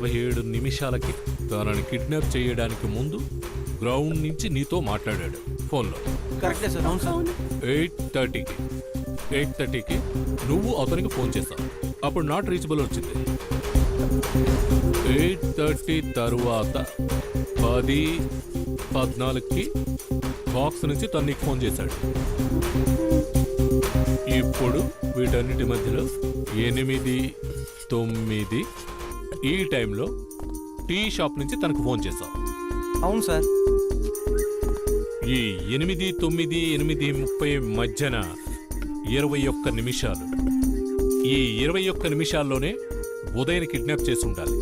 47 నిమిషాలకి తనని కిడ్నాప్ చేయడానికి ముందు గ్రౌండ్ నుంచి నీతో మాట్లాడాడు ఫోన్లో. కరెక్టే సార్. అవును సార్. 8:30కి నువ్వు అతనికి ఫోన్ చేస్తావు. అప్పుడు నాట్ రీచబుల్ వచ్చింది. 8:30 తరువాత 10:14కి బాక్స్ నుంచి తను నీకు ఫోన్ చేశాడు. ఇప్పుడు వీటన్నిటి మధ్యలో 8-9 ఈ టైంలో టీ షాప్ నుంచి తనకు ఫోన్ చేశావు. అవును సార్. ఈ 8-9, 8:30 మధ్యన 21 నిమిషాలు. ఈ 21 నిమిషాల్లోనే ఉదయని కిడ్నాప్ చేసి ఉండాలి.